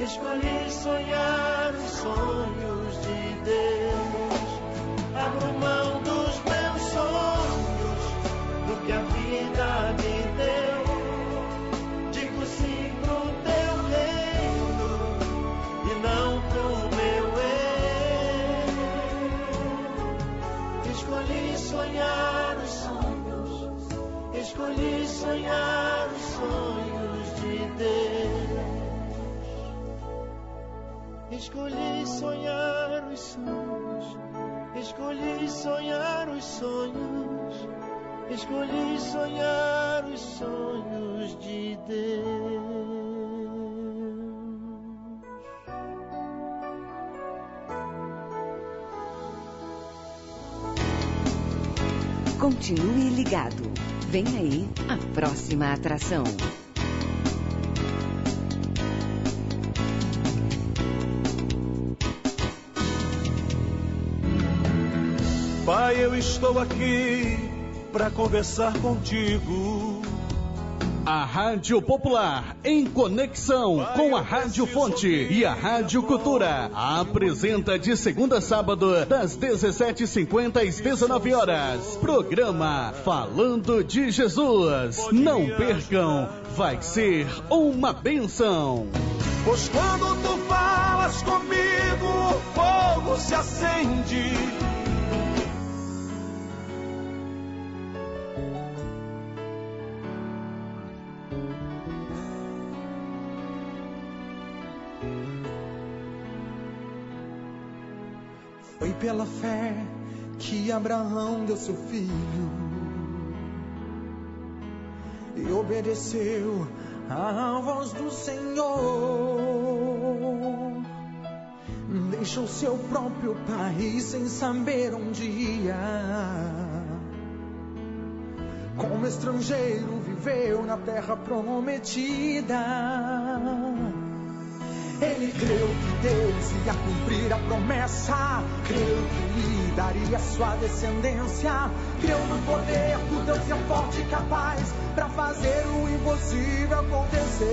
Escolhi sonhar os sonhos de Deus. Abro mão dos meus sonhos, do que a vida me deu. Digo sim pro teu reino e não pro meu eu. Escolhi sonhar os sonhos, escolhi sonhar os sonhos de Deus. Escolhi sonhar os sonhos, escolhi sonhar os sonhos, escolhi sonhar os sonhos de Deus. Continue ligado. Vem aí a próxima atração. Pai, eu estou aqui para conversar contigo. A Rádio Popular, em conexão com a Rádio Fonte e a Rádio Cultura, apresenta de segunda a sábado, das 17h50 às 19 horas, programa Falando de Jesus. Não percam, vai ser uma bênção. Pois quando tu falas comigo, o fogo se acende. Foi pela fé que Abraão deu seu filho e obedeceu à voz do Senhor. Deixou seu próprio país sem saber onde ia. Como estrangeiro viveu na terra prometida. Ele creu que Deus ia cumprir a promessa, creu que lhe daria sua descendência, creu no poder do Deus que é forte e capaz para fazer o impossível acontecer.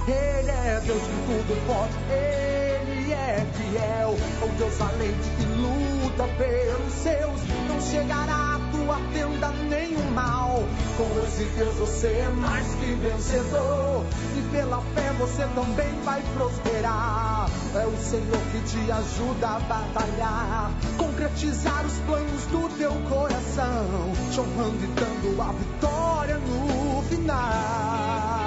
Ele é Deus que tudo pode, Ele é fiel, o Deus valente que luta pelos seus. Não chegará à tua tenda nenhum mal, com esse Deus você é mais que vencedor, e pela fé você também vai prosperar. É o Senhor que te ajuda a batalhar, concretizar os planos do teu coração, te honrando e dando a vitória no final.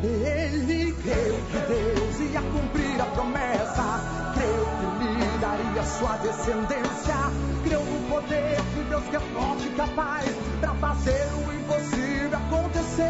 Ele creu que Deus ia cumprir a promessa, creu que lhe daria sua descendência, creu no poder de Deus que é forte e capaz para fazer o impossível acontecer.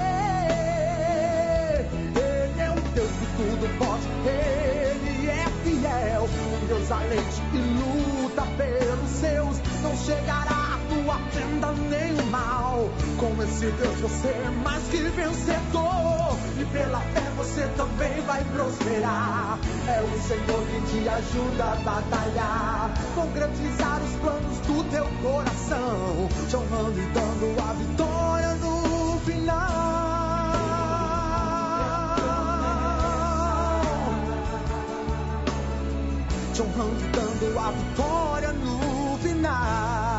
Ele é um Deus que tudo pode, Ele é fiel, um Deus valente que luta pelos seus. Não chegará à tua tenda nenhum mal, com esse Deus você é mais que vencedor, e pela fé você também vai prosperar. É o Senhor que te ajuda a batalhar, concretizar os planos do teu coração, te honrando e dando a vitória no final. Te honrando e dando a vitória no final.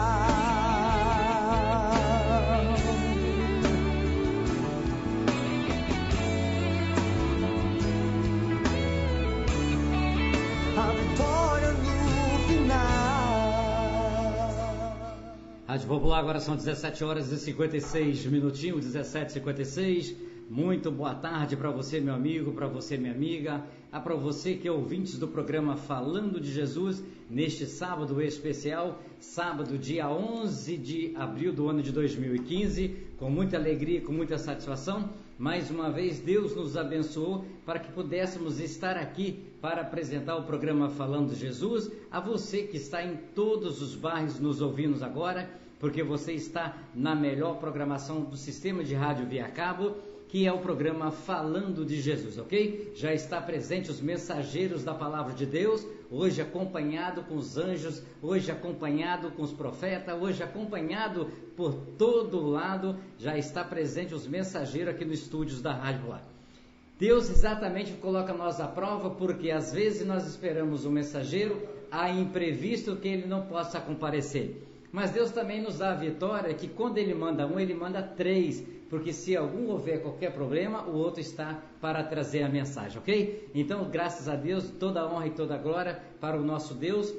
Rádio Popular, agora são 17 horas e 56 minutinhos, 17h56. Muito boa tarde para você, meu amigo, para você, minha amiga, para você que é ouvintes do programa Falando de Jesus, neste sábado especial, sábado dia 11 de abril do ano de 2015, com muita alegria e com muita satisfação, Mais uma vez, Deus nos abençoou para que pudéssemos estar aqui para apresentar o programa Falando de Jesus. A você que está em todos os bairros nos ouvindo agora, porque você está na melhor programação do sistema de rádio via cabo, que é o programa Falando de Jesus, ok? Já está presente os mensageiros da Palavra de Deus, hoje acompanhado com os anjos, hoje acompanhado com os profetas, hoje acompanhado por todo lado, já está presente os mensageiros aqui nos estúdios da Rádio Popular. Deus exatamente coloca nós à prova, porque às vezes nós esperamos um mensageiro, há imprevisto que ele não possa comparecer. Mas Deus também nos dá a vitória, que quando Ele manda um, Ele manda 3, porque se algum houver qualquer problema, o outro está para trazer a mensagem, ok? Então, graças a Deus, toda a honra e toda a glória para o nosso Deus.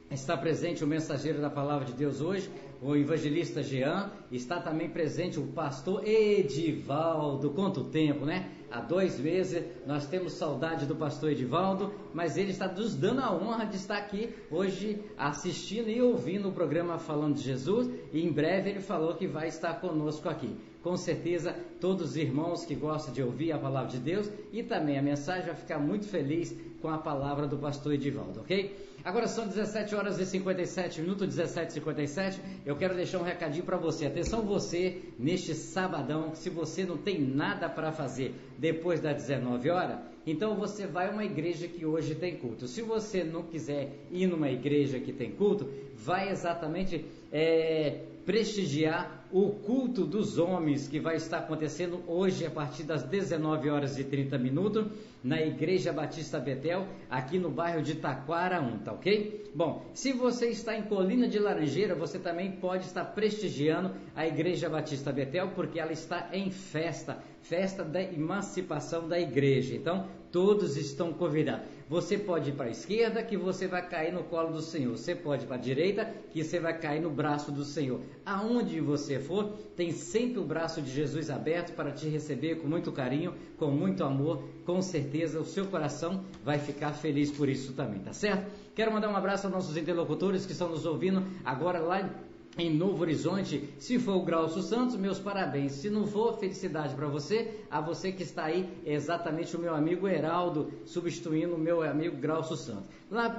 Está presente o mensageiro da Palavra de Deus hoje, o evangelista Jean, está também presente o pastor Edivaldo. Quanto tempo, né? Há 2 meses nós temos saudade do pastor Edivaldo, mas ele está nos dando a honra de estar aqui hoje assistindo e ouvindo o programa Falando de Jesus, e em breve ele falou que vai estar conosco aqui. Com certeza, todos os irmãos que gostam de ouvir a Palavra de Deus e também a mensagem vai ficar muito feliz com a palavra do pastor Edivaldo, ok? Agora são 17 horas e 57 minutos, 17h57, eu quero deixar um recadinho para você. Atenção você, neste sabadão, se você não tem nada para fazer depois das 19 horas, então você vai a uma igreja que hoje tem culto. Se você não quiser ir numa igreja que tem culto, vai exatamente prestigiar o culto dos homens que vai estar acontecendo hoje a partir das 19 horas e 30 minutos na Igreja Batista Betel, aqui no bairro de Taquara 1, tá ok? Bom, se você está em Colina de Laranjeira, você também pode estar prestigiando a Igreja Batista Betel, porque ela está em festa da emancipação da igreja. Então, todos estão convidados. Você pode ir para a esquerda, que você vai cair no colo do Senhor. Você pode ir para a direita, que você vai cair no braço do Senhor. Aonde você for, tem sempre o braço de Jesus aberto para te receber com muito carinho, com muito amor. Com certeza o seu coração vai ficar feliz por isso também, tá certo? Quero mandar um abraço aos nossos interlocutores que estão nos ouvindo agora lá em Novo Horizonte. Se for o Graucio Santos, meus parabéns. Se não for, felicidade para você. A você que está aí, é exatamente o meu amigo Heraldo, substituindo o meu amigo Graucio Santos. Lá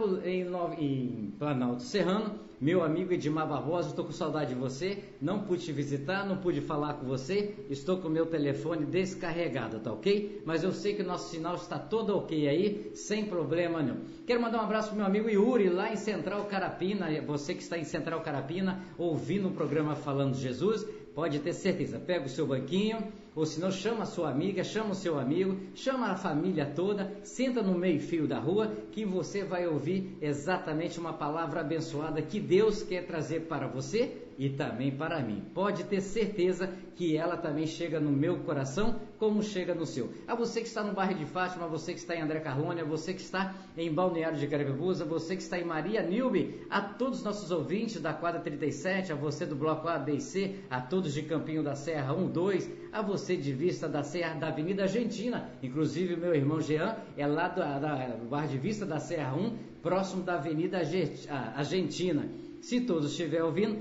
em Planalto Serrano, meu amigo Edmar Barbosa, estou com saudade de você. Não pude te visitar, não pude falar com você. Estou com o meu telefone descarregado, tá ok? Mas eu sei que o nosso sinal está todo ok aí, sem problema nenhum. Quero mandar um abraço para o meu amigo Yuri, lá em Central Carapina. Você que está em Central Carapina, ouvindo o programa Falando de Jesus, pode ter certeza, pega o seu banquinho, ou se não, chama a sua amiga, chama o seu amigo, chama a família toda, senta no meio-fio da rua, que você vai ouvir exatamente uma palavra abençoada que Deus quer trazer para você e também para mim. Pode ter certeza que ela também chega no meu coração, como chega no seu. A você que está no bairro de Fátima, você que está em André Carlônia, você que está em Balneário de Carapicuíba, você que está em Maria Nilbe, a todos os nossos ouvintes da quadra 37, a você do bloco A, B e C, a todos de Campinho da Serra 1, 2, a você de Vista da Serra da Avenida Argentina, inclusive meu irmão Jean é lá do bairro de Vista da Serra 1, próximo da Avenida Argentina. Se todos estiverem ouvindo,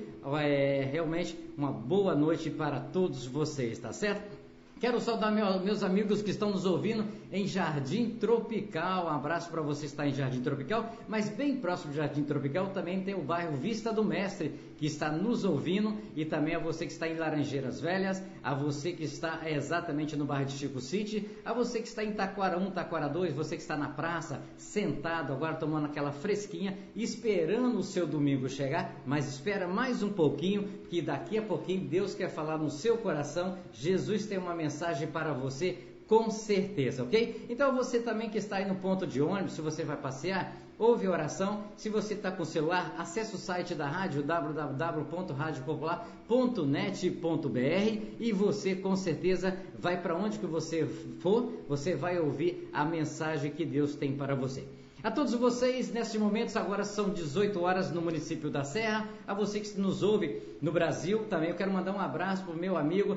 realmente uma boa noite para todos vocês, tá certo? Quero saudar meus amigos que estão nos ouvindo em Jardim Tropical. Um abraço para você que está em Jardim Tropical, mas bem próximo de Jardim Tropical também tem o bairro Vista do Mestre, que está nos ouvindo, e também a você que está em Laranjeiras Velhas, a você que está exatamente no bairro de Chico City, a você que está em Taquara 1, Taquara 2, você que está na praça, sentado, agora tomando aquela fresquinha, esperando o seu domingo chegar, mas espera mais um pouquinho, que daqui a pouquinho Deus quer falar no seu coração. Jesus tem uma mensagem para você, com certeza, ok? Então você também que está aí no ponto de ônibus, se você vai passear, ouve a oração. Se você está com o celular, acesse o site da rádio, www.radiopopular.net.br, e você com certeza vai para onde que você for, você vai ouvir a mensagem que Deus tem para você. A todos vocês, nesses momentos, agora são 18 horas no município da Serra. A você que nos ouve no Brasil, também eu quero mandar um abraço para o meu amigo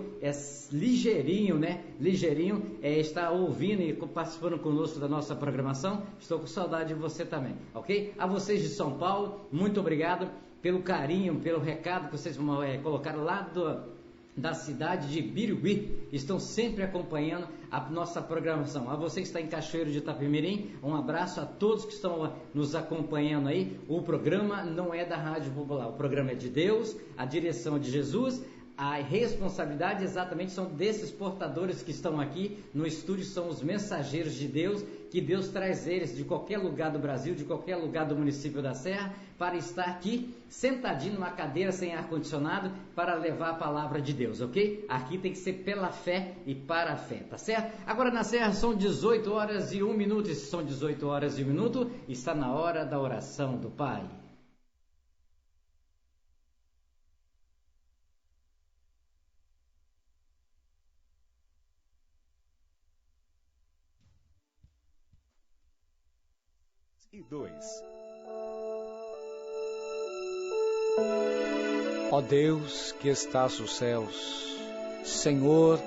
Ligeirinho, né? Ligeirinho está ouvindo e participando conosco da nossa programação. Estou com saudade de você também, ok? A vocês de São Paulo, muito obrigado pelo carinho, pelo recado que vocês colocaram lá da cidade de Birigui estão sempre acompanhando a nossa programação. A você que está em Cachoeiro de Itapemirim, um abraço a todos que estão nos acompanhando aí. O programa não é da Rádio Popular, o programa é de Deus, a direção é de Jesus. A responsabilidade exatamente são desses portadores que estão aqui no estúdio, são os mensageiros de Deus, que Deus traz eles de qualquer lugar do Brasil, de qualquer lugar do município da Serra, para estar aqui sentadinho numa cadeira sem ar-condicionado para levar a palavra de Deus, ok? Aqui tem que ser pela fé e para a fé, tá certo? Agora na Serra são 18 horas e 1 minuto, e se são 18 horas e 1 minuto, está na hora da oração do Pai. E 2. Ó Deus que estás nos céus, Senhor,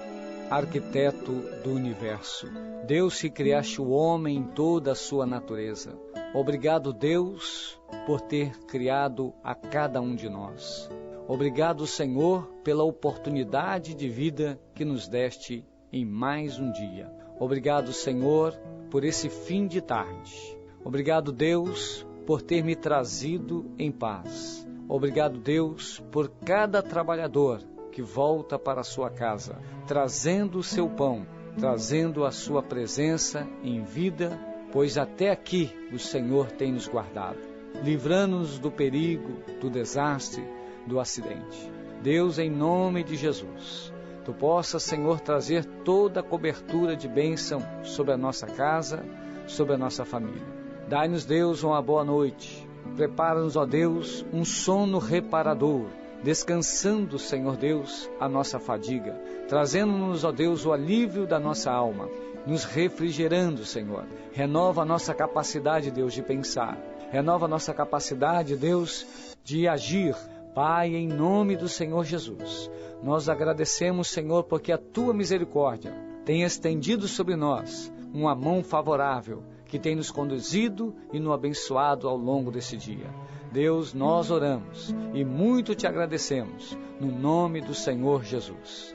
arquiteto do universo, Deus que criaste o homem em toda a sua natureza, obrigado, Deus, por ter criado a cada um de nós. Obrigado, Senhor, pela oportunidade de vida que nos deste em mais um dia. Obrigado, Senhor, por esse fim de tarde. Obrigado, Deus, por ter me trazido em paz. Obrigado, Deus, por cada trabalhador que volta para a sua casa, trazendo o seu pão, trazendo a sua presença em vida, pois até aqui o Senhor tem nos guardado, livrando-nos do perigo, do desastre, do acidente. Deus, em nome de Jesus, Tu possas, Senhor, trazer toda a cobertura de bênção sobre a nossa casa, sobre a nossa família. Dai-nos, Deus, uma boa noite. Prepara-nos, ó Deus, um sono reparador, descansando, Senhor Deus, a nossa fadiga, trazendo-nos, ó Deus, o alívio da nossa alma, nos refrigerando, Senhor. Renova a nossa capacidade, Deus, de pensar. Renova a nossa capacidade, Deus, de agir. Pai, em nome do Senhor Jesus, nós agradecemos, Senhor, porque a Tua misericórdia tem estendido sobre nós uma mão favorável, que tem nos conduzido e nos abençoado ao longo desse dia. Deus, nós oramos e muito Te agradecemos, no nome do Senhor Jesus.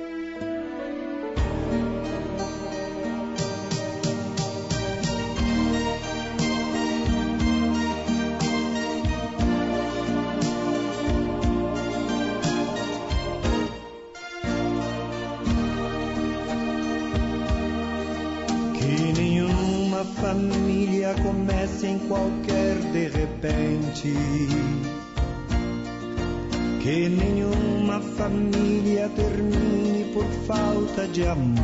Família comece em qualquer de repente, que nenhuma família termine por falta de amor,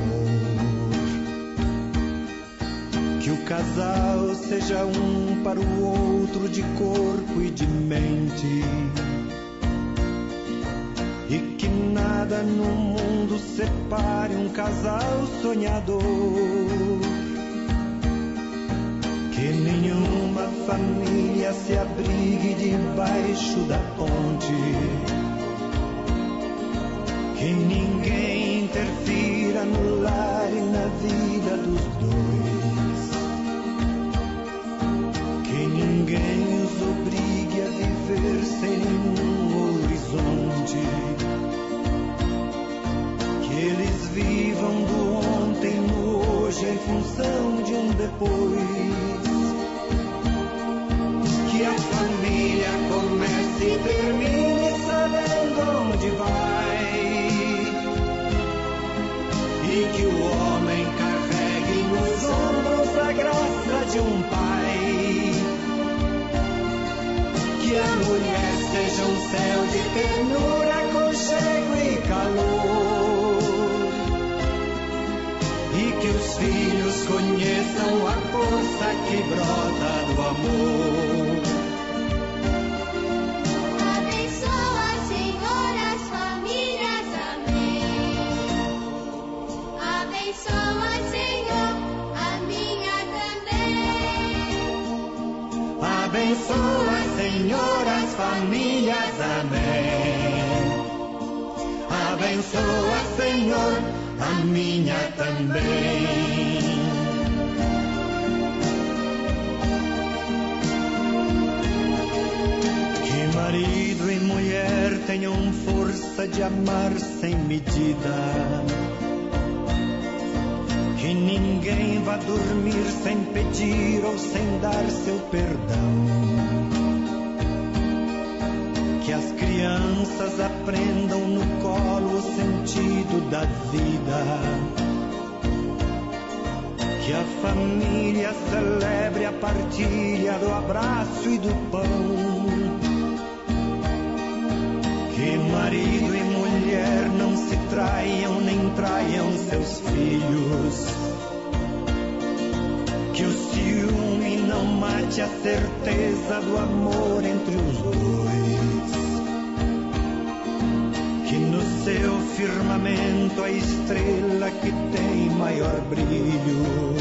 que o casal seja um para o outro de corpo e de mente, e que nada no mundo separe um casal sonhador. Que nenhuma família se abrigue debaixo da ponte, que ninguém interfira no lar e na vida dos dois, que ninguém os obrigue a viver sem nenhum horizonte, que eles vivam do ontem no hoje em função de um depois. Que a família comece e termine sabendo onde vai, e que o homem carregue nos ombros a graça de um pai, que a mulher seja um céu de ternura, aconchego e calor, e que os filhos conheçam a força que brota do amor. Abençoa, Senhor, as famílias, amém. Abençoa, Senhor, a minha também. Que marido e mulher tenham força de amar sem medida. Que ninguém vá dormir sem pedir ou sem dar seu perdão. Que as crianças aprendam no colo o sentido da vida. Que a família celebre a partilha do abraço e do pão. Que marido e mulher não se traiam nem traiam seus filhos. Que o ciúme não mate a certeza do amor entre os dois. Que no seu firmamento a estrela que tem maior brilho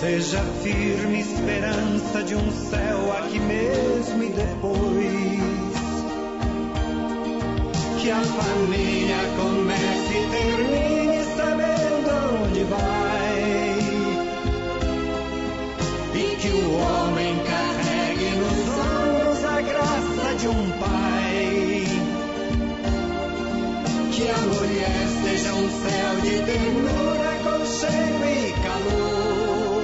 seja firme esperança de um céu aqui mesmo e depois. Que a família comece e termine sabendo onde vai. E que o homem carregue nos ombros a graça de um pai. Que a mulher seja um céu de ternura, aconchego e calor.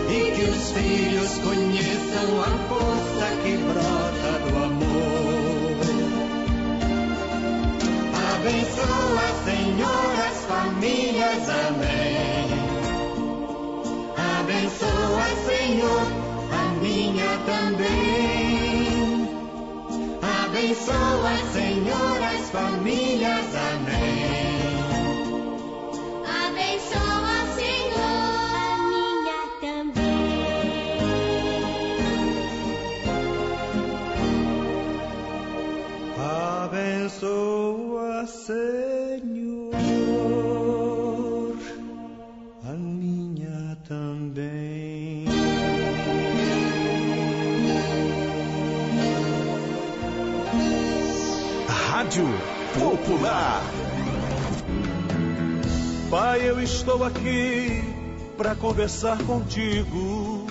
E que os filhos conheçam a força que brota do amor. Abençoa, Senhor, as famílias, amém. Abençoa, Senhor, a minha também. Abençoa, Senhor, as famílias, amém. Abençoa, Senhor, a minha também. Abençoa, Senhor, a minha também. Rádio Popular. Pai, eu estou aqui para conversar contigo.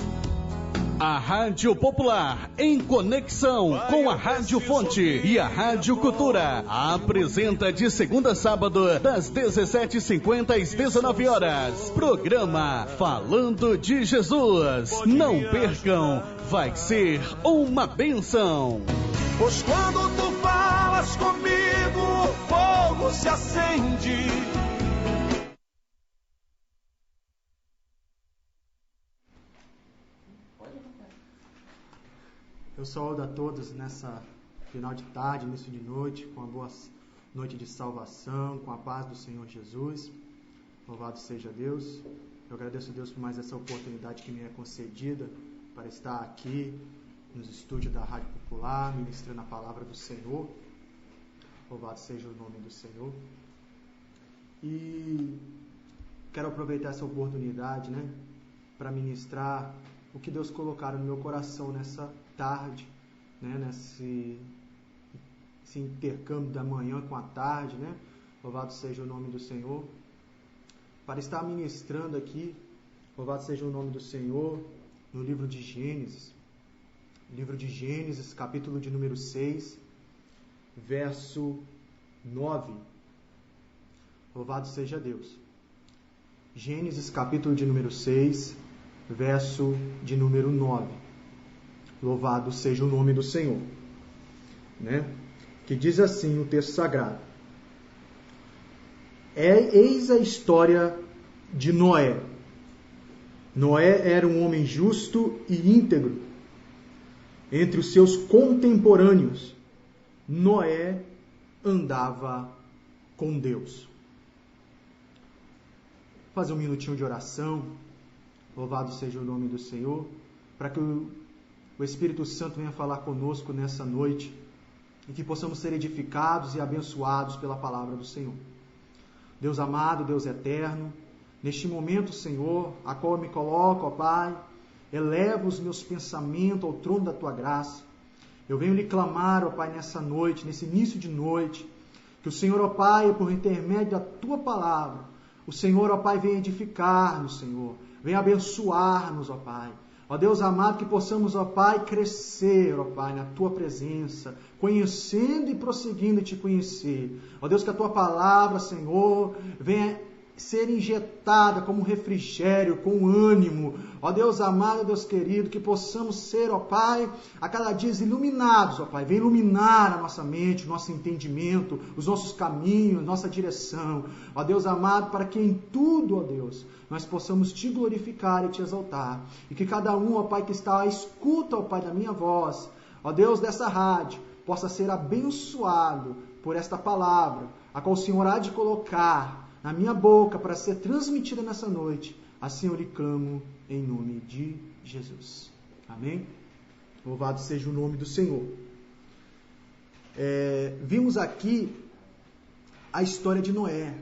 A Rádio Popular, em conexão com a Rádio Fonte e a Rádio Cultura, apresenta de segunda a sábado, das 17h50 às 19 horas, programa Falando de Jesus. Não percam, vai ser uma bênção. Pois quando tu falas comigo, o fogo se acende. Eu saúdo a todos nessa final de tarde, início de noite, com uma boa noite de salvação, com a paz do Senhor Jesus. Louvado seja Deus. Eu agradeço a Deus por mais essa oportunidade que me é concedida para estar aqui nos estúdios da Rádio Popular, ministrando a palavra do Senhor. Louvado seja o nome do Senhor. E quero aproveitar essa oportunidade, para ministrar o que Deus colocaram no meu coração nessa tarde, nesse intercâmbio da manhã com a tarde, Louvado seja o nome do Senhor. Para estar ministrando aqui, louvado seja o nome do Senhor, no livro de Gênesis. Livro de Gênesis, capítulo de número 6, verso 9. Louvado seja Deus. Gênesis, capítulo de número 6, verso de número 9. Louvado seja o nome do Senhor. Que diz assim o texto sagrado. Eis a história de Noé. Noé era um homem justo e íntegro. Entre os seus contemporâneos, Noé andava com Deus. Vou fazer um minutinho de oração. Louvado seja o nome do Senhor, para que o Espírito Santo venha falar conosco nessa noite e que possamos ser edificados e abençoados pela palavra do Senhor. Deus amado, Deus eterno, neste momento, Senhor, a qual eu me coloco, ó Pai, eleva os meus pensamentos ao trono da Tua graça. Eu venho lhe clamar, ó Pai, nessa noite, nesse início de noite, que o Senhor, ó Pai, por intermédio da Tua palavra, o Senhor, ó Pai, venha edificar-nos, Senhor, venha abençoar-nos, ó Pai, Ó Deus amado, que possamos, ó Pai, crescer, ó Pai, na Tua presença, conhecendo e prosseguindo Te conhecer. Ó Deus, que a Tua palavra, Senhor, venha ser injetada como um refrigério, com ânimo. Ó Deus amado, Deus querido, que possamos ser, ó Pai, a cada dia iluminados, ó Pai. Vem iluminar a nossa mente, o nosso entendimento, os nossos caminhos, nossa direção. Ó Deus amado, para que em tudo, ó Deus, nós possamos Te glorificar e Te exaltar. E que cada um, ó Pai, que está à escuta, ó Pai, da minha voz, ó Deus, dessa rádio, possa ser abençoado por esta palavra, a qual o Senhor há de colocar na minha boca para ser transmitida nessa noite. Assim eu lhe clamo em nome de Jesus. Amém? Louvado seja o nome do Senhor. Vimos aqui a história de Noé,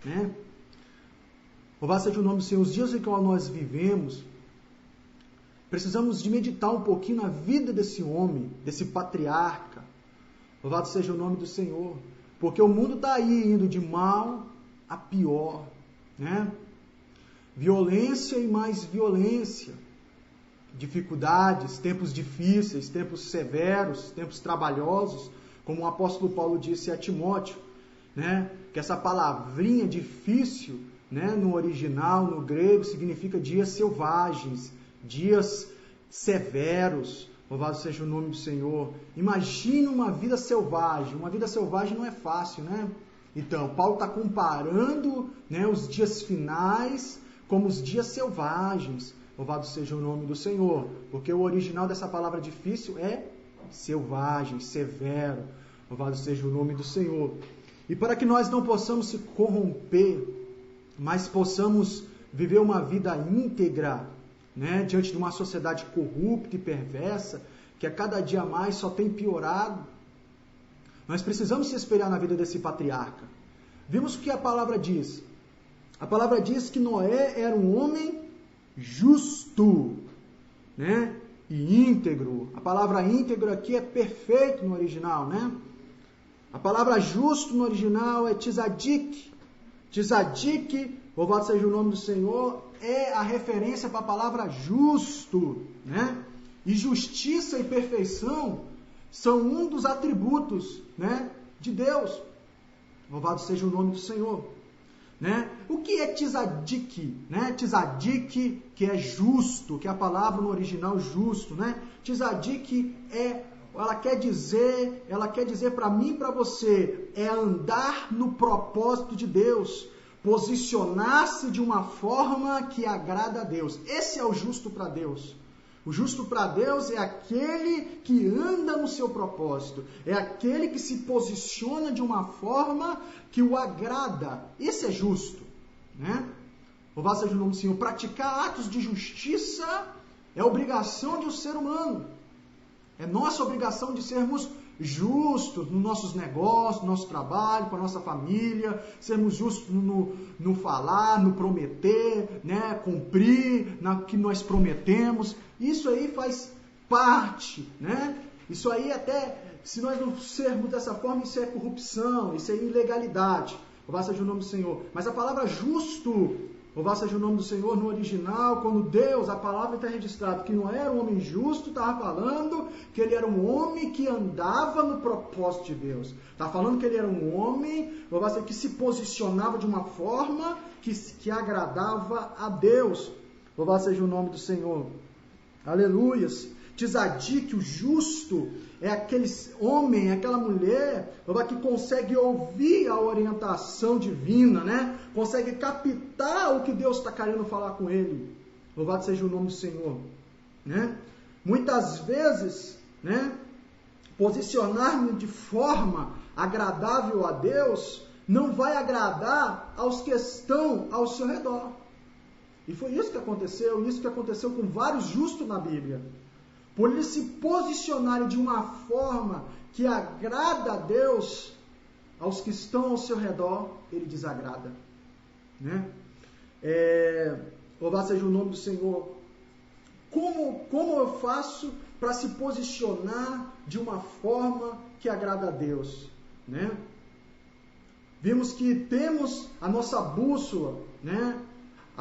né? Louvado seja o nome do Senhor. Os dias em que nós vivemos, precisamos de meditar um pouquinho na vida desse homem, desse patriarca. Louvado seja o nome do Senhor. Porque o mundo está aí indo de mal a pior, né? Violência e mais violência, dificuldades, tempos difíceis, tempos severos, tempos trabalhosos, como o apóstolo Paulo disse a Timóteo, né? Que essa palavrinha difícil, né, no original, no grego, significa dias selvagens, dias severos. Louvado seja o nome do Senhor. Imagine uma vida selvagem. Uma vida selvagem não é fácil, né? Então, Paulo está comparando, né, os dias finais como os dias selvagens. Louvado seja o nome do Senhor. Porque o original dessa palavra difícil é selvagem, severo. Louvado seja o nome do Senhor. E para que nós não possamos se corromper, mas possamos viver uma vida íntegra, né, diante de uma sociedade corrupta e perversa, que a cada dia mais só tem piorado, nós precisamos se espelhar na vida desse patriarca. Vimos o que a palavra diz. A palavra diz que Noé era um homem justo, né, e íntegro. A palavra íntegro aqui é perfeito no original, né? A palavra justo no original é tzadik. Tzadik, louvado seja o nome do Senhor, é a referência para a palavra justo, né? E justiça e perfeição são um dos atributos, né, de Deus. Louvado seja o nome do Senhor, né? O que é tzadik, né? Tzadik, que é justo, que é a palavra no original justo, né? Tzadik ela quer dizer para mim e para você, é andar no propósito de Deus, posicionar-se de uma forma que agrada a Deus. Esse é o justo para Deus. O justo para Deus é aquele que anda no seu propósito, é aquele que se posiciona de uma forma que o agrada. Esse é justo, né? Louvado seja o nome do Senhor. Praticar atos de justiça é obrigação de um ser humano. É nossa obrigação de sermos justos nos nossos negócios, no nosso trabalho, com a nossa família, sermos justos no falar, no prometer, né? Cumprir no que nós prometemos. Isso aí faz parte, né? Isso aí até, se nós não sermos dessa forma, isso é corrupção, isso é ilegalidade. Louvado seja o nome do Senhor. Mas a palavra justo, louvado seja o nome do Senhor, no original, quando Deus, a palavra está registrada, que não era um homem justo, estava falando que ele era um homem que andava no propósito de Deus. Está falando que ele era um homem, louvado seja, que se posicionava de uma forma que agradava a Deus. Louvado seja o nome do Senhor. Aleluias. Tzadik, o justo, é aquele homem, aquela mulher que consegue ouvir a orientação divina, né? Consegue captar o que Deus está querendo falar com ele. Louvado seja o nome do Senhor, né? Muitas vezes, né, posicionar-me de forma agradável a Deus não vai agradar aos que estão ao seu redor. E foi isso que aconteceu com vários justos na Bíblia. Por eles se posicionarem de uma forma que agrada a Deus, aos que estão ao seu redor, ele desagrada, né? Louvado seja o nome do Senhor. Como eu faço para se posicionar de uma forma que agrada a Deus, né? Vimos que temos a nossa bússola, né?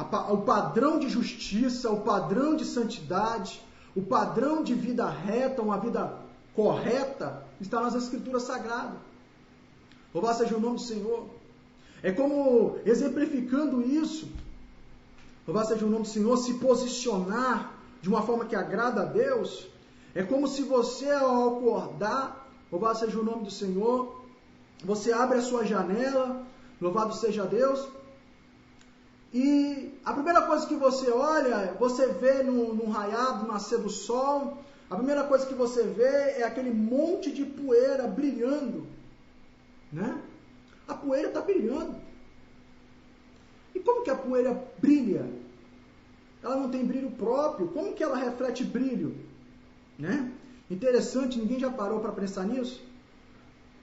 o padrão de justiça, o padrão de santidade, o padrão de vida reta, uma vida correta, está nas Escrituras Sagradas. Louvado seja o nome do Senhor. É como, exemplificando isso, louvado seja o nome do Senhor, se posicionar de uma forma que agrada a Deus. É como se você, ao acordar, louvado seja o nome do Senhor, você abre a sua janela, louvado seja Deus, e a primeira coisa que você olha, você vê no raiar, no nascer do sol, a primeira coisa que você vê é aquele monte de poeira brilhando, né? A poeira está brilhando. E como que a poeira brilha? Ela não tem brilho próprio. Como que ela reflete brilho? Né? Interessante, ninguém já parou para pensar nisso?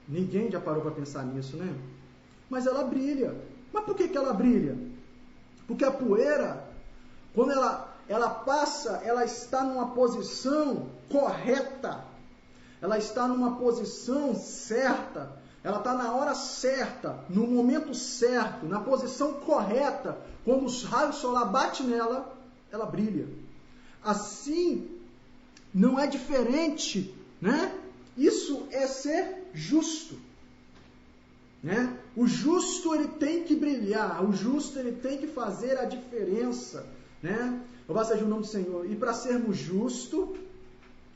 Ninguém já parou para pensar nisso, né? Mas ela brilha. Mas por que ela brilha? Porque a poeira, quando ela passa, ela está numa posição correta. Ela está numa posição certa. Ela está na hora certa, no momento certo, na posição correta. Quando os raios solar batem nela, ela brilha. Assim, não é diferente, né? Isso é ser justo, né? O justo, ele tem que brilhar. O justo, ele tem que fazer a diferença, né? Louvado seja o nome do Senhor. E para sermos justos,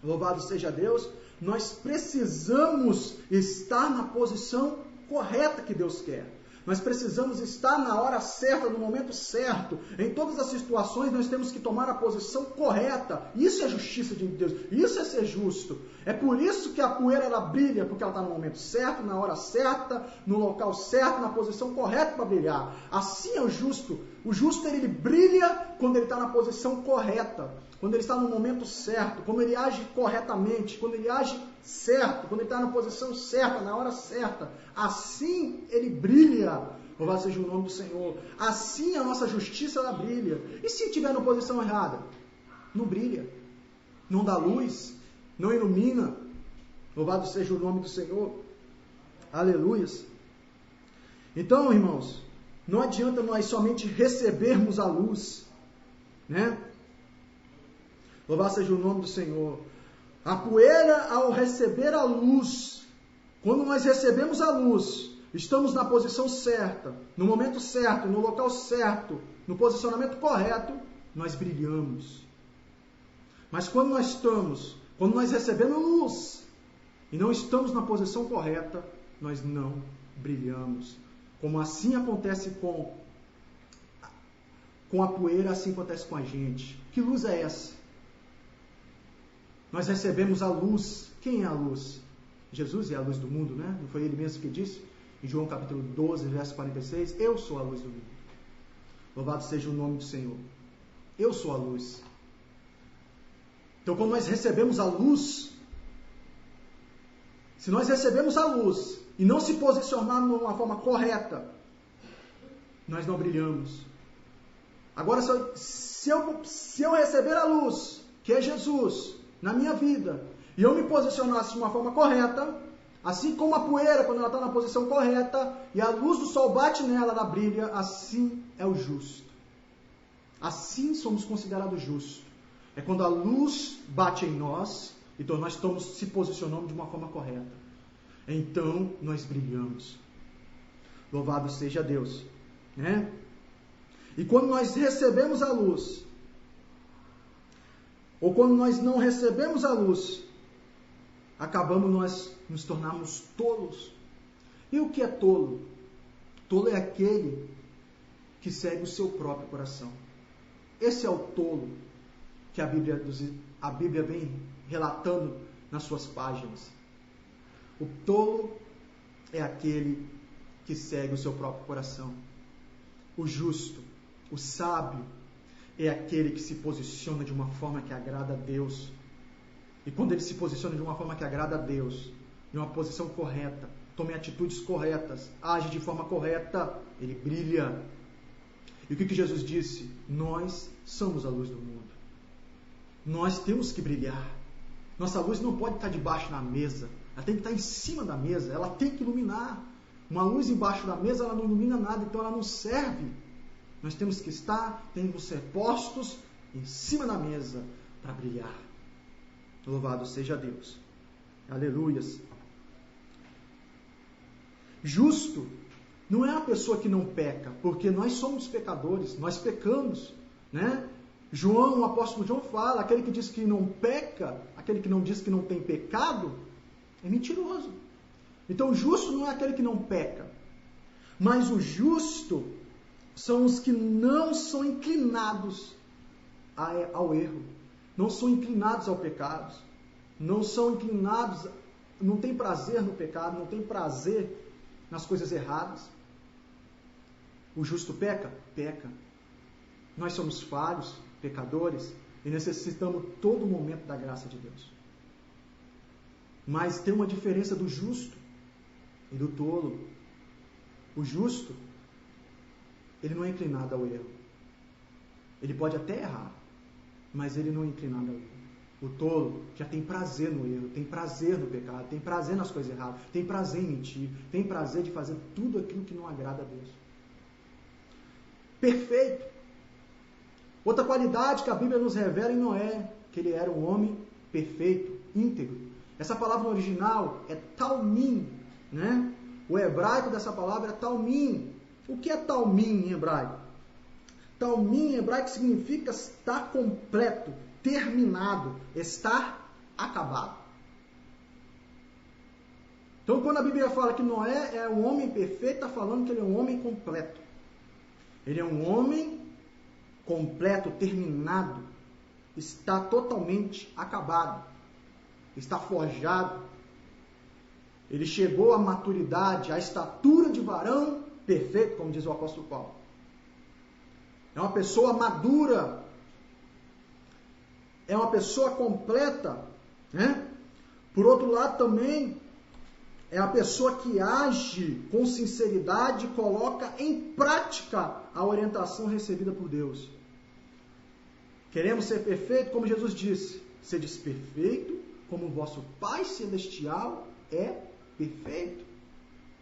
louvado seja Deus, nós precisamos estar na posição correta que Deus quer. Nós precisamos estar na hora certa, no momento certo. Em todas as situações nós temos que tomar a posição correta. Isso é justiça de Deus. Isso é ser justo. É por isso que a poeira ela brilha, porque ela está no momento certo, na hora certa, no local certo, na posição correta para brilhar. Assim é o justo. O justo ele brilha quando ele está na posição correta, quando ele está no momento certo, quando ele age corretamente, quando ele age certo, quando ele está na posição certa, na hora certa. Assim ele brilha. Louvado seja o nome do Senhor. Assim a nossa justiça ela brilha. E se estiver na posição errada? Não brilha. Não dá luz. Não ilumina. Louvado seja o nome do Senhor. Aleluias. Então, irmãos, não adianta nós somente recebermos a luz, né? Louvado seja o nome do Senhor. A poeira, ao receber a luz, quando nós recebemos a luz, estamos na posição certa, no momento certo, no local certo, no posicionamento correto, nós brilhamos. Mas quando nós recebemos luz e não estamos na posição correta, nós não brilhamos. Como assim acontece com a poeira, assim acontece com a gente. Que luz é essa? Nós recebemos a luz. Quem é a luz? Jesus é a luz do mundo, né? Não foi ele mesmo que disse? Em João capítulo 12, verso 46, eu sou a luz do mundo. Louvado seja o nome do Senhor. Eu sou a luz. Então, quando nós recebemos a luz, se nós recebemos a luz e não se posicionarmos de uma forma correta, nós não brilhamos. Agora, se eu receber a luz, que é Jesus, na minha vida, e eu me posicionasse de uma forma correta, assim como a poeira, quando ela está na posição correta, e a luz do sol bate nela, ela brilha, assim é o justo. Assim somos considerados justos. É quando a luz bate em nós, então nós se posicionamos de uma forma correta. Então nós brilhamos. Louvado seja Deus, né? E quando nós recebemos a luz, ou quando nós não recebemos a luz, acabamos nós nos tornarmos tolos. E o que é tolo? Tolo é aquele que segue o seu próprio coração. Esse é o tolo que a Bíblia vem relatando nas suas páginas. O tolo é aquele que segue o seu próprio coração. O justo, o sábio, é aquele que se posiciona de uma forma que agrada a Deus. E quando ele se posiciona de uma forma que agrada a Deus, em uma posição correta, tome atitudes corretas, age de forma correta, ele brilha. E o que Jesus disse? Nós somos a luz do mundo. Nós temos que brilhar. Nossa luz não pode estar debaixo da mesa. Ela tem que estar em cima da mesa. Ela tem que iluminar. Uma luz embaixo da mesa, ela não ilumina nada, então ela não serve. Nós temos que ser postos em cima da mesa para brilhar. Louvado seja Deus. Aleluias. Justo não é a pessoa que não peca, porque nós somos pecadores, nós pecamos, né? O apóstolo João fala, aquele que diz que não peca, aquele que não diz que não tem pecado, é mentiroso. Então, justo não é aquele que não peca, mas o justo são os que não são inclinados ao erro, não são inclinados ao pecado, não são inclinados, não tem prazer no pecado, não tem prazer nas coisas erradas. O justo peca? Peca. Nós somos falhos, pecadores, e necessitamos todo momento da graça de Deus. Mas tem uma diferença do justo e do tolo. O justo, ele não é inclinado ao erro. Ele pode até errar, mas ele não é inclinado ao erro. O tolo já tem prazer no erro, tem prazer no pecado, tem prazer nas coisas erradas, tem prazer em mentir, tem prazer de fazer tudo aquilo que não agrada a Deus. Perfeito. Outra qualidade que a Bíblia nos revela em Noé, que ele era um homem perfeito, íntegro. Essa palavra no original é talmim, né? O hebraico dessa palavra é talmim. O que é talmim em hebraico? Talmim em hebraico significa estar completo, terminado, estar acabado. Então, quando a Bíblia fala que Noé é um homem perfeito, está falando que ele é um homem completo. Ele é um homem completo, terminado, está totalmente acabado, está forjado. Ele chegou à maturidade, à estatura de varão perfeito, como diz o apóstolo Paulo. É uma pessoa madura, é uma pessoa completa, né? Por outro lado também, é a pessoa que age com sinceridade e coloca em prática a orientação recebida por Deus. Queremos ser perfeitos, como Jesus disse, sedes perfeito, como o vosso Pai Celestial é perfeito.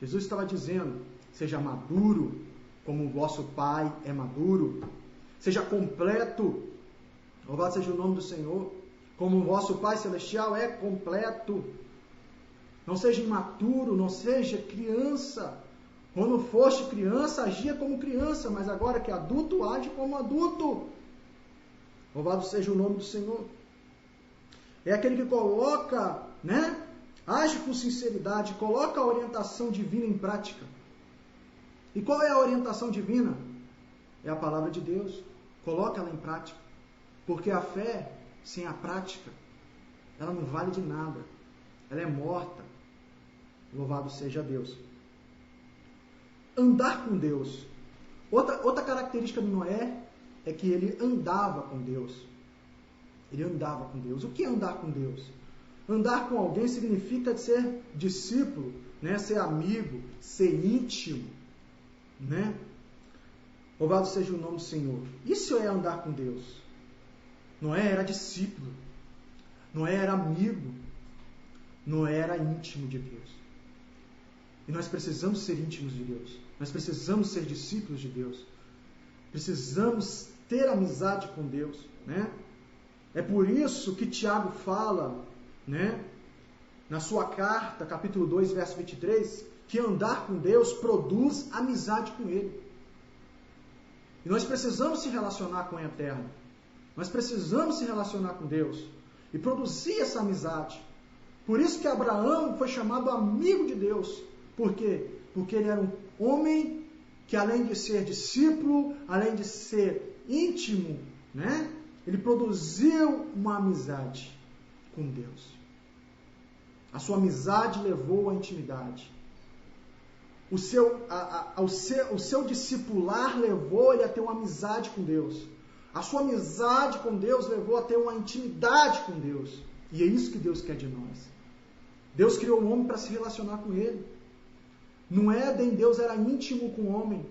Jesus estava dizendo, seja maduro, como o vosso Pai é maduro. Seja completo, louvado seja o nome do Senhor, como o vosso Pai Celestial é completo. Não seja imaturo, não seja criança. Quando foste criança, agia como criança, mas agora que é adulto, age como adulto. Louvado seja o nome do Senhor. É aquele que coloca, né? Age com sinceridade, coloca a orientação divina em prática. E qual é a orientação divina? É a palavra de Deus. Coloca ela em prática. Porque a fé, sem a prática, ela não vale de nada. Ela é morta. Louvado seja Deus. Andar com Deus. Outra característica de Noé é que ele andava com Deus. Ele andava com Deus. O que é andar com Deus? Andar com alguém significa ser discípulo, né? Ser amigo, ser íntimo, né? Louvado seja o nome do Senhor. Isso é andar com Deus. Noé era discípulo. Noé era amigo. Noé era íntimo de Deus. E nós precisamos ser íntimos de Deus. Nós precisamos ser discípulos de Deus. Precisamos ter amizade com Deus, né? É por isso que Tiago fala, né, na sua carta, capítulo 2, verso 23, que andar com Deus produz amizade com Ele. E nós precisamos se relacionar com o Eterno. Nós precisamos se relacionar com Deus e produzir essa amizade. Por isso que Abraão foi chamado amigo de Deus. Por quê? Porque ele era um homem que, além de ser discípulo, além de ser íntimo, né, ele produziu uma amizade com Deus. A sua amizade levou à intimidade. O seu discipular levou ele a ter uma amizade com Deus. A sua amizade com Deus levou a ter uma intimidade com Deus. E é isso que Deus quer de nós. Deus criou o homem para se relacionar com Ele. No Éden, Deus era íntimo com o homem.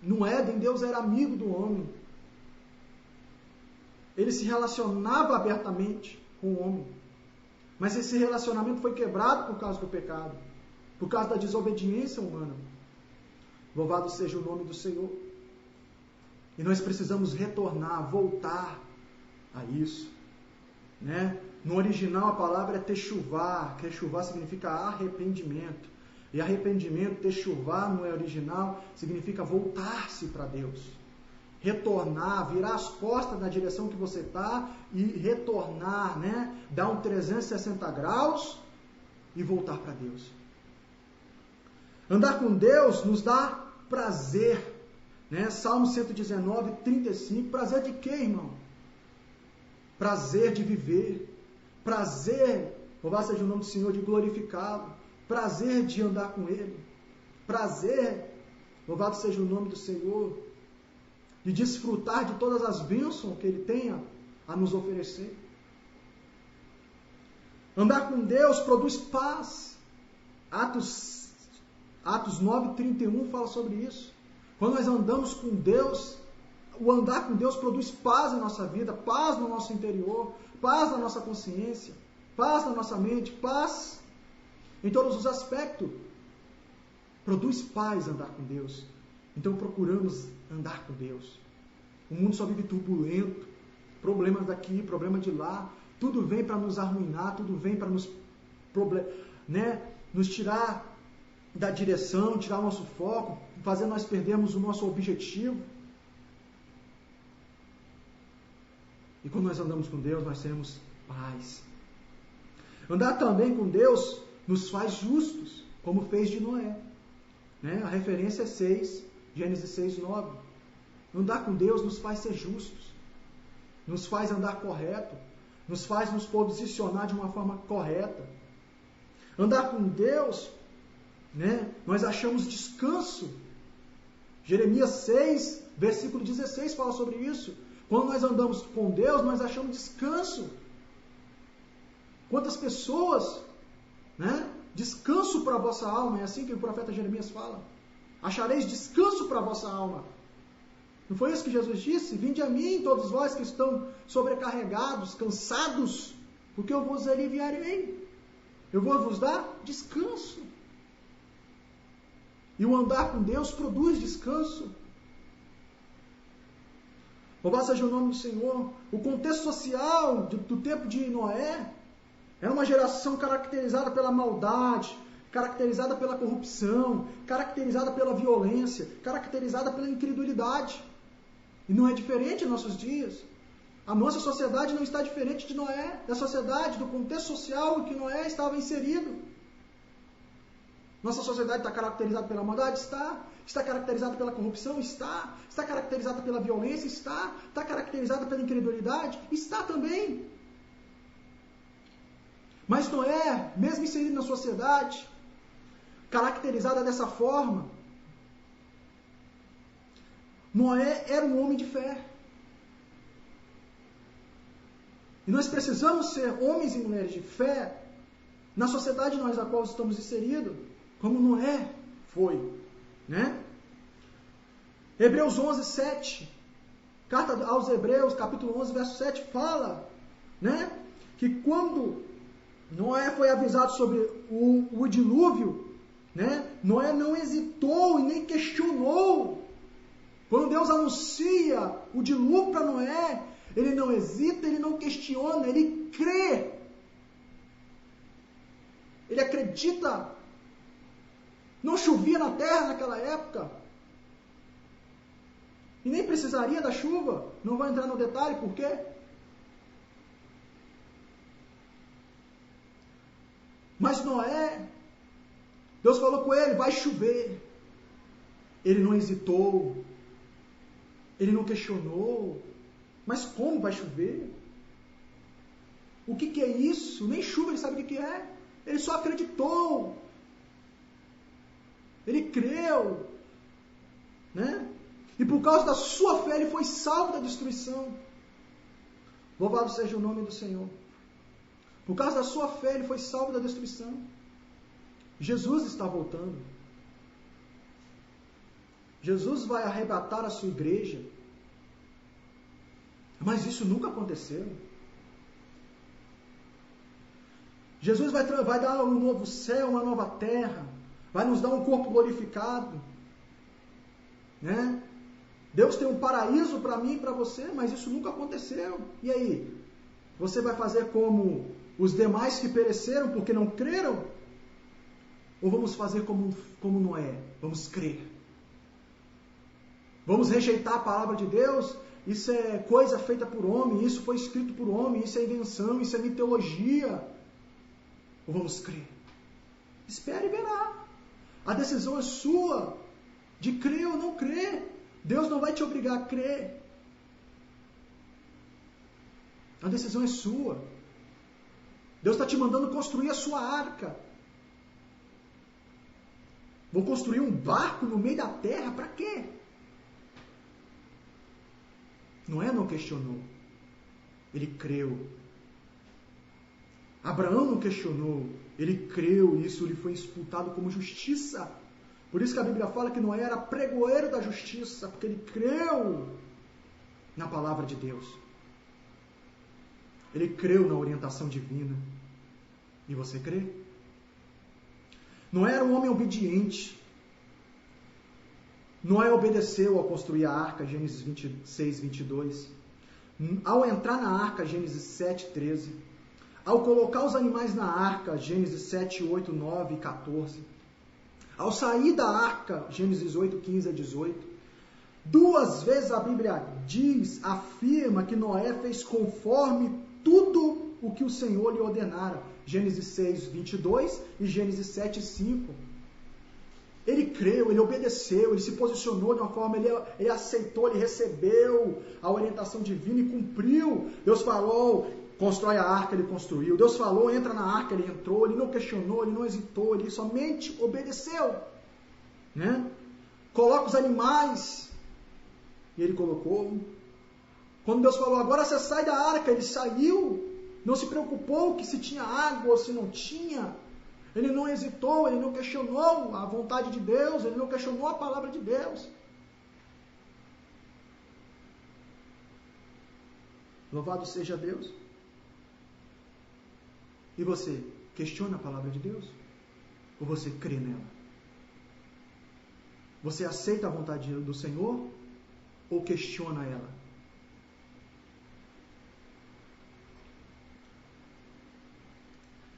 No Éden, Deus era amigo do homem. Ele se relacionava abertamente com o homem. Mas esse relacionamento foi quebrado por causa do pecado. Por causa da desobediência humana. Louvado seja o nome do Senhor. E nós precisamos retornar, voltar a isso. Né? No original a palavra é techuvá. Techuvá significa arrependimento. E arrependimento, techuvá no original, significa voltar-se para Deus. Retornar, virar as costas na direção que você está e retornar, né? Dar um 360 graus e voltar para Deus. Andar com Deus nos dá prazer, né? Salmo 119, 35. Prazer de quê, irmão? Prazer de viver. Prazer, louvado seja o nome do Senhor, de glorificá-lo. Prazer de andar com Ele. Prazer, louvado seja o nome do Senhor, de desfrutar de todas as bênçãos que Ele tenha a nos oferecer. Andar com Deus produz paz. Atos 9:31 fala sobre isso. Quando nós andamos com Deus, o andar com Deus produz paz na nossa vida, paz no nosso interior, paz na nossa consciência, paz na nossa mente, paz em todos os aspectos. Produz paz andar com Deus. Então procuramos andar com Deus. O mundo só vive turbulento, problemas daqui, problemas de lá, tudo vem para nos arruinar, tudo vem para nos tirar da direção, tirar o nosso foco, fazer nós perdermos o nosso objetivo. E quando nós andamos com Deus, nós temos paz. Andar também com Deus nos faz justos, como fez de Noé. Né? A referência é Gênesis 6:9. Andar com Deus nos faz ser justos, nos faz andar correto, nos faz nos posicionar de uma forma correta. Andar com Deus, né? Nós achamos descanso. Jeremias 6, versículo 16 fala sobre isso. Quando nós andamos com Deus, nós achamos descanso. Quantas pessoas, né? Descanso para a vossa alma, é assim que o profeta Jeremias fala. Achareis descanso para a vossa alma. Não foi isso que Jesus disse? Vinde a mim, todos vós que estão sobrecarregados, cansados, porque eu vos aliviarei. Eu vou vos dar descanso. E o andar com Deus produz descanso. Louvado seja o nome do Senhor. O contexto social do tempo de Noé era uma geração caracterizada pela maldade, caracterizada pela corrupção, caracterizada pela violência, caracterizada pela incredulidade. E não é diferente em nossos dias. A nossa sociedade não está diferente de Noé, da sociedade, do contexto social em que Noé estava inserido. Nossa sociedade está caracterizada pela maldade? Está caracterizada pela corrupção? Está caracterizada pela violência? Está caracterizada pela incredulidade? Está também. Mas Noé, mesmo inserido na sociedade, caracterizada dessa forma, Noé era um homem de fé. E nós precisamos ser homens e mulheres de fé na sociedade na qual estamos inseridos, como Noé foi. Né? Hebreus 11, 7. Carta aos Hebreus, capítulo 11, verso 7, fala, né, que quando Noé foi avisado sobre o dilúvio, né, Noé não hesitou e nem questionou. Quando Deus anuncia o dilúvio para Noé, ele não hesita, ele não questiona, ele crê. Ele acredita. Não chovia na terra naquela época. E nem precisaria da chuva. Não vou entrar no detalhe por quê. Mas Noé, Deus falou com ele, vai chover. Ele não hesitou. Ele não questionou. Mas como vai chover? O que é isso? Nem chuva ele sabe o que é. Ele só acreditou. Ele creu. Né? E por causa da sua fé ele foi salvo da destruição. Louvado seja o nome do Senhor. Por causa da sua fé ele foi salvo da destruição. Jesus está voltando. Jesus vai arrebatar a sua igreja. Mas isso nunca aconteceu. Jesus vai dar um novo céu, uma nova terra. Vai nos dar um corpo glorificado. Né? Deus tem um paraíso para mim e para você, mas isso nunca aconteceu. E aí? Você vai fazer como os demais que pereceram porque não creram? Ou vamos fazer como Noé? Vamos crer. Vamos rejeitar a palavra de Deus? Isso é coisa feita por homem, isso foi escrito por homem, isso é invenção, isso é mitologia. Ou vamos crer? Espere e verá. A decisão é sua, de crer ou não crer. Deus não vai te obrigar a crer. A decisão é sua. Deus está te mandando construir a sua arca. Vou construir um barco no meio da terra, para quê? Noé não questionou. Ele creu. Abraão não questionou. Ele creu, e isso lhe foi imputado como justiça. Por isso que a Bíblia fala que Noé era pregoeiro da justiça, porque ele creu na palavra de Deus. Ele creu na orientação divina. E você crê? Noé era um homem obediente. Noé obedeceu ao construir a arca, Gênesis 26, 22. Ao entrar na arca, Gênesis 7, 13. Ao colocar os animais na arca, Gênesis 7, 8, 9 e 14. Ao sair da arca, Gênesis 8, 15 a 18. 2 vezes a Bíblia afirma que Noé fez conforme tudo o que o Senhor lhe ordenara. Gênesis 6, 22 e Gênesis 7, 5. Ele creu, ele obedeceu, ele se posicionou de uma forma, ele aceitou, ele recebeu a orientação divina e cumpriu. Deus falou, constrói a arca, ele construiu. Deus falou, entra na arca, ele entrou. Ele não questionou, ele não hesitou, ele somente obedeceu. Né? Coloca os animais. E ele colocou. Quando Deus falou, agora você sai da arca, ele saiu. Não se preocupou que se tinha água ou se não tinha. Ele não hesitou, ele não questionou a vontade de Deus, ele não questionou a palavra de Deus. Louvado seja Deus. E você, questiona a palavra de Deus? Ou você crê nela? Você aceita a vontade do Senhor? Ou questiona ela?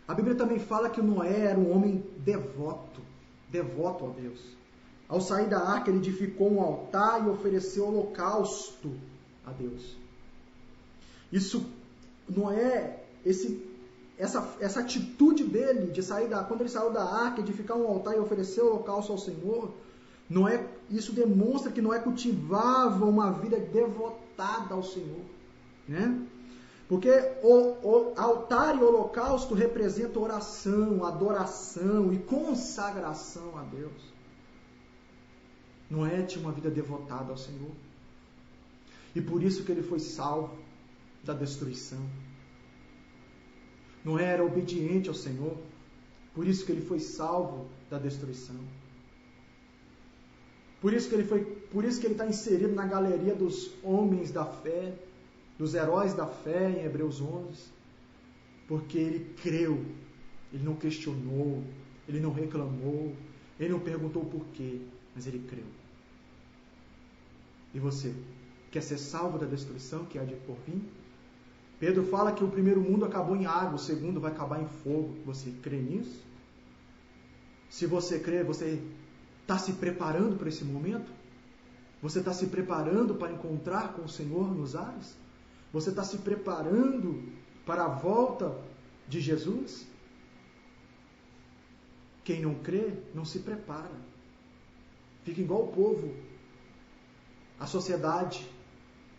A Bíblia também fala que Noé era um homem devoto a Deus. Ao sair da arca, ele edificou um altar e ofereceu holocausto a Deus. Isso, Noé, essa atitude dele de quando ele saiu da arca, edificar um altar e oferecer holocausto ao Senhor, Noé, isso demonstra que Noé cultivava uma vida devotada ao Senhor, né? Porque o altar e o holocausto representam oração, adoração e consagração a Deus. Noé tinha uma vida devotada ao Senhor. E por isso que ele foi salvo da destruição. Noé era obediente ao Senhor. Por isso que ele foi salvo da destruição. Por isso que ele está inserido na galeria dos homens da fé, dos heróis da fé em Hebreus 11, porque ele creu, ele não questionou, ele não reclamou, ele não perguntou o porquê, mas ele creu. E você, quer ser salvo da destruição que há de por vir? Pedro fala que o primeiro mundo acabou em água, o segundo vai acabar em fogo. Você crê nisso? Se você crê, você está se preparando para esse momento? Você está se preparando para encontrar com o Senhor nos ares? Você está se preparando para a volta de Jesus? Quem não crê, não se prepara. Fica igual o povo, a sociedade,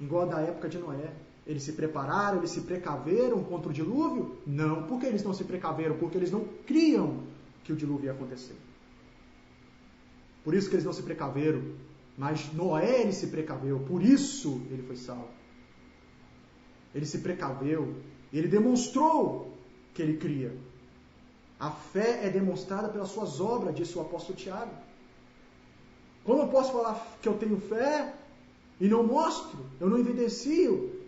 igual a da época de Noé. Eles se prepararam, eles se precaveram contra o dilúvio? Não. Por que eles não se precaveram? Porque eles não criam que o dilúvio ia acontecer. Por isso que eles não se precaveram. Mas Noé, ele se precaveu. Por isso ele foi salvo. Ele se precaveu, ele demonstrou que ele cria. A fé é demonstrada pelas suas obras, disse o apóstolo Tiago. Como eu posso falar que eu tenho fé e não mostro, eu não evidencio?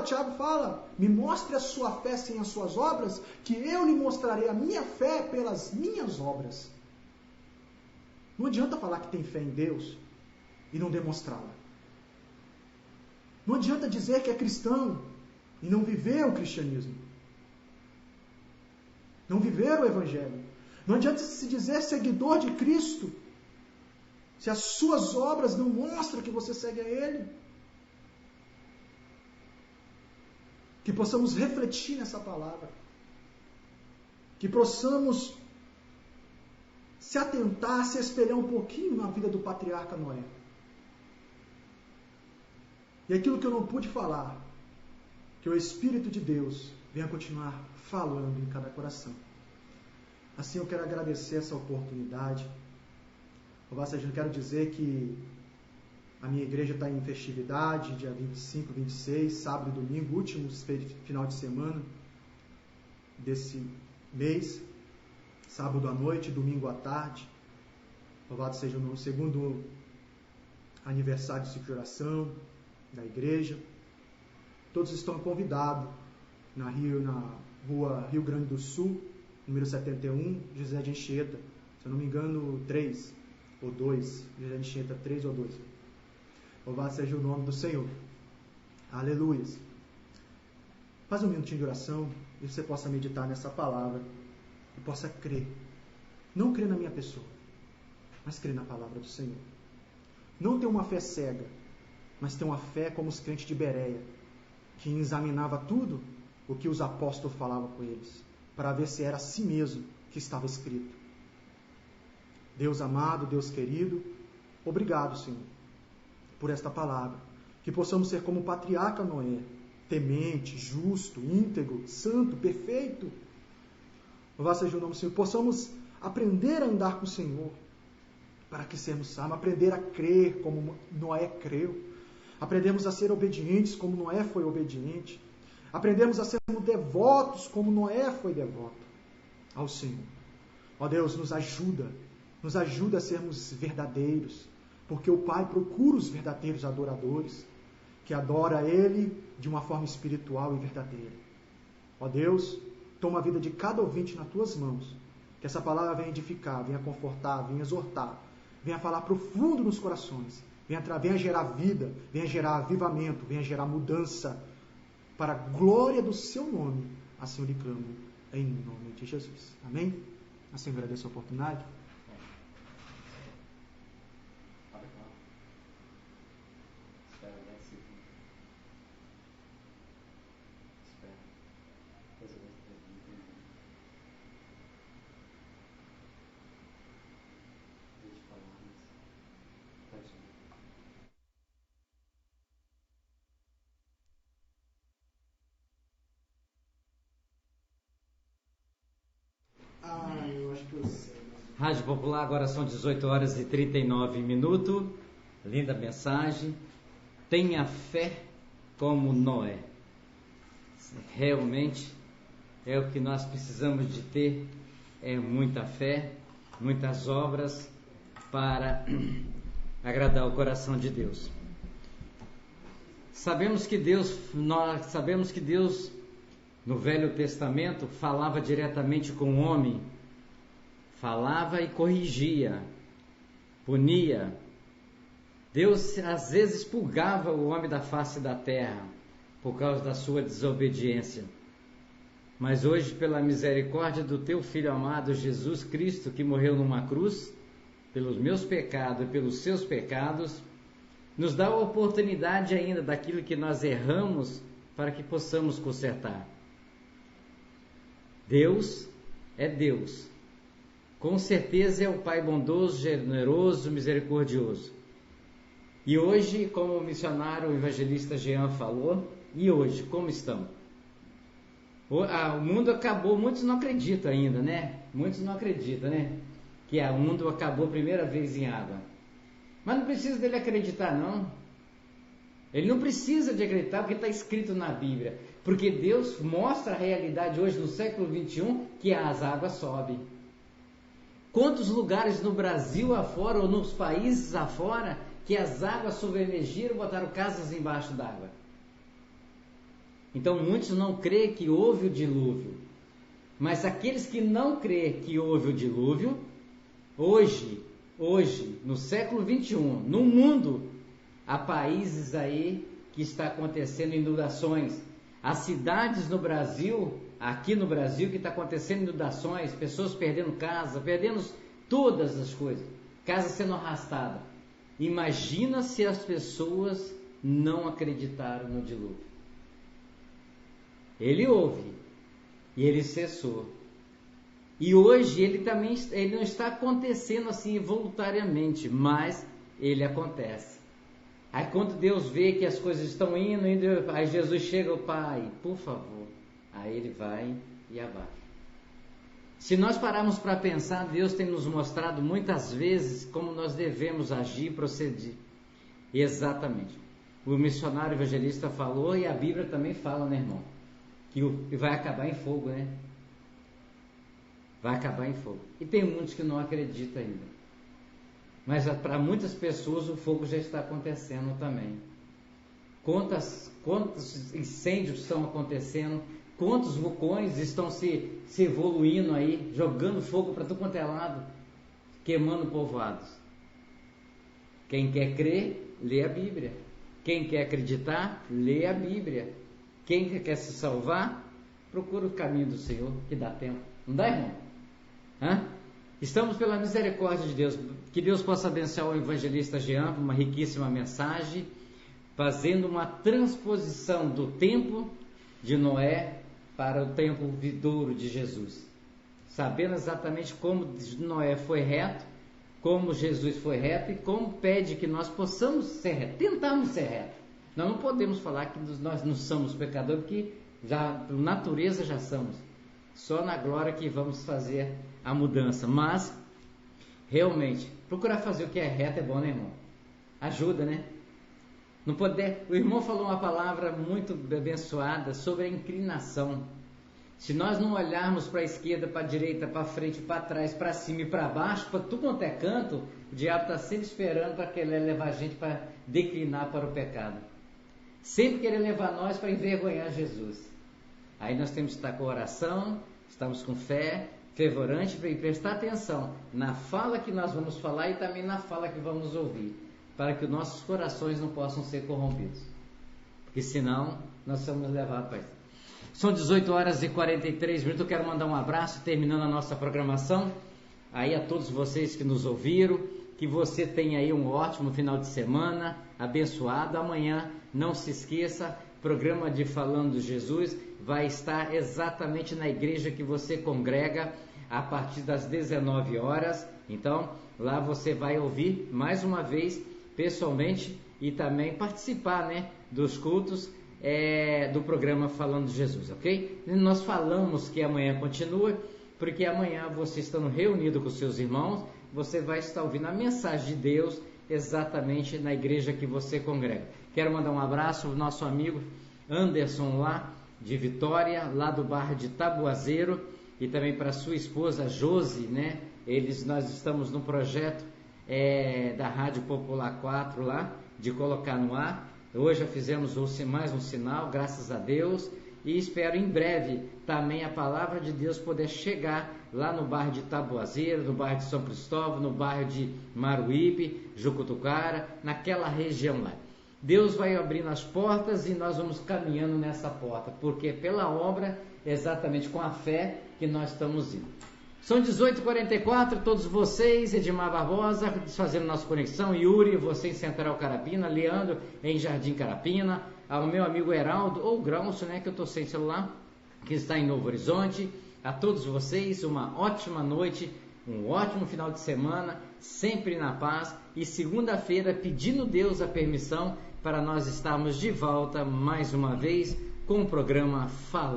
Tiago fala, me mostre a sua fé sem as suas obras, que eu lhe mostrarei a minha fé pelas minhas obras. Não adianta falar que tem fé em Deus e não demonstrá-la. Não adianta dizer que é cristão e não viver o cristianismo. Não viver o evangelho. Não adianta se dizer seguidor de Cristo se as suas obras não mostram que você segue a Ele. Que possamos refletir nessa palavra. Que possamos se atentar, se espelhar um pouquinho na vida do patriarca Noé. E aquilo que eu não pude falar, que o Espírito de Deus venha continuar falando em cada coração. Assim eu quero agradecer essa oportunidade. Louvado seja, eu quero dizer que a minha igreja está em festividade, dia 25, 26, sábado e domingo, último final de semana desse mês, sábado à noite, domingo à tarde. Louvado seja no segundo aniversário de ciclo de oração da igreja. Todos estão convidados na rua Rio Grande do Sul, número 71, José de Anchieta. Se eu não me engano, 3 ou 2. José de Anchieta, 3 ou 2. Louvado seja o nome do Senhor. Aleluia. Faz um minutinho de oração e você possa meditar nessa palavra e possa crer. Não crer na minha pessoa, mas crer na palavra do Senhor. Não ter uma fé cega, mas ter uma fé como os crentes de Bereia, que examinava tudo o que os apóstolos falavam com eles, para ver se era assim mesmo que estava escrito. Deus amado, Deus querido, obrigado, Senhor, por esta palavra. Que possamos ser como o patriarca Noé, temente, justo, íntegro, santo, perfeito. Louvado seja o nome do Senhor. Possamos aprender a andar com o Senhor, para que sermos salvos, aprender a crer como Noé creu. Aprendemos a ser obedientes como Noé foi obediente. Aprendemos a sermos devotos como Noé foi devoto ao Senhor. Ó Deus, nos ajuda a sermos verdadeiros, porque o Pai procura os verdadeiros adoradores, que adora Ele de uma forma espiritual e verdadeira. Ó Deus, toma a vida de cada ouvinte nas Tuas mãos, que essa palavra venha edificar, venha confortar, venha exortar, venha falar profundo nos corações, venha gerar vida, venha gerar avivamento, venha gerar mudança, para a glória do Seu nome. Assim eu lhe clamo, em nome de Jesus. Amém? Assim eu agradeço a oportunidade. Eu acho que eu sei. Rádio Popular, agora são 18 horas e 39 minutos. Linda mensagem. Tenha fé como Noé. Realmente é o que nós precisamos de ter. É muita fé, muitas obras para agradar o coração de Deus. Sabemos que Deus no Velho Testamento falava diretamente com o homem, falava e corrigia, punia. Deus às vezes expurgava o homem da face da terra por causa da sua desobediência. Mas hoje, pela misericórdia do Teu Filho amado Jesus Cristo, que morreu numa cruz, pelos meus pecados e pelos seus pecados, nos dá a oportunidade ainda daquilo que nós erramos para que possamos consertar. Deus é Deus. Com certeza é o Pai bondoso, generoso, misericordioso. E hoje, como o missionário, o evangelista Jean falou, e hoje, como estão? O mundo acabou, muitos não acreditam ainda, né? Muitos não acreditam, né? Que o mundo acabou a primeira vez em água. Mas não precisa dele acreditar, não. Ele não precisa de acreditar porque está escrito na Bíblia. Porque Deus mostra a realidade hoje, no século 21, que as águas sobem. Quantos lugares no Brasil afora, ou nos países afora, que as águas sobreemergiram e botaram casas embaixo d'água? Então muitos não creem que houve o dilúvio. Mas aqueles que não creem que houve o dilúvio, hoje, no século 21, no mundo, há países aí que está acontecendo inundações. As cidades no Brasil, aqui no Brasil, que está acontecendo inundações, pessoas perdendo casa, perdendo todas as coisas, casa sendo arrastada. Imagina se as pessoas não acreditaram no dilúvio. Ele ouve e ele cessou. E hoje ele não está acontecendo assim voluntariamente, mas ele acontece. Aí quando Deus vê que as coisas estão indo, aí Jesus chega, o Pai, por favor. Aí ele vai e abaixa. Se nós pararmos para pensar, Deus tem nos mostrado muitas vezes como nós devemos agir e proceder. Exatamente. O missionário evangelista falou, e a Bíblia também fala, né, irmão? Que vai acabar em fogo, né? Vai acabar em fogo. E tem muitos que não acreditam ainda. Mas para muitas pessoas o fogo já está acontecendo também. Quantos incêndios estão acontecendo? Quantos vulcões estão se evoluindo aí, jogando fogo para tudo quanto é lado, queimando povoados? Quem quer crer, lê a Bíblia. Quem quer acreditar, lê a Bíblia. Quem quer se salvar, procura o caminho do Senhor, que dá tempo. Não dá, irmão? Estamos pela misericórdia de Deus. Que Deus possa abençoar o evangelista Jean com uma riquíssima mensagem, fazendo uma transposição do tempo de Noé para o tempo vindouro de Jesus, sabendo exatamente como Noé foi reto, como Jesus foi reto e como pede que nós possamos ser retos, tentarmos ser retos. Nós não podemos falar que nós não somos pecadores, porque já por natureza já somos. Só na glória que vamos fazer a mudança. Mas realmente procurar fazer o que é reto é bom, né, irmão? Ajuda, né? Não poder. O irmão falou uma palavra muito abençoada sobre a inclinação. Se nós não olharmos para a esquerda, para a direita, para frente, para trás, para cima e para baixo, para tudo quanto é canto, o diabo está sempre esperando para querer levar a gente para declinar para o pecado. Sempre querer levar nós para envergonhar Jesus. Aí nós temos que estar com oração, estamos com fé, fervorante, para prestar atenção na fala que nós vamos falar e também na fala que vamos ouvir, para que os nossos corações não possam ser corrompidos, porque senão nós somos levados para isso. São 18 horas e 43 minutos, eu quero mandar um abraço, terminando a nossa programação, aí a todos vocês que nos ouviram, que você tenha aí um ótimo final de semana, abençoado. Amanhã, não se esqueça, programa de Falando de Jesus vai estar exatamente na igreja que você congrega, a partir das 19 horas, então lá você vai ouvir mais uma vez pessoalmente e também participar, né, dos cultos do programa Falando de Jesus, ok? E nós falamos que amanhã continua, porque amanhã você estando reunido com seus irmãos, você vai estar ouvindo a mensagem de Deus exatamente na igreja que você congrega. Quero mandar um abraço ao nosso amigo Anderson lá de Vitória, lá do bairro de Tabuazeiro, e também para sua esposa Josi, né? Nós estamos no projeto da Rádio Popular 4 lá, de colocar no ar. Hoje já fizemos mais um sinal, graças a Deus, e espero em breve também a palavra de Deus poder chegar lá no bairro de Tabuazeiro, no bairro de São Cristóvão, no bairro de Maruípe, Jucutucara, naquela região lá. Deus vai abrindo as portas e nós vamos caminhando nessa porta, porque pela obra, exatamente com a fé que nós estamos indo. São 18h44, todos vocês, Edmar Barbosa, desfazendo nossa conexão, Yuri, você em Central Carapina, Leandro em Jardim Carapina, ao meu amigo Heraldo, ou Graucio, né, que eu estou sem celular, que está em Novo Horizonte. A todos vocês, uma ótima noite, um ótimo final de semana, sempre na paz, e segunda-feira pedindo Deus a permissão para nós estarmos de volta mais uma vez com o programa Falando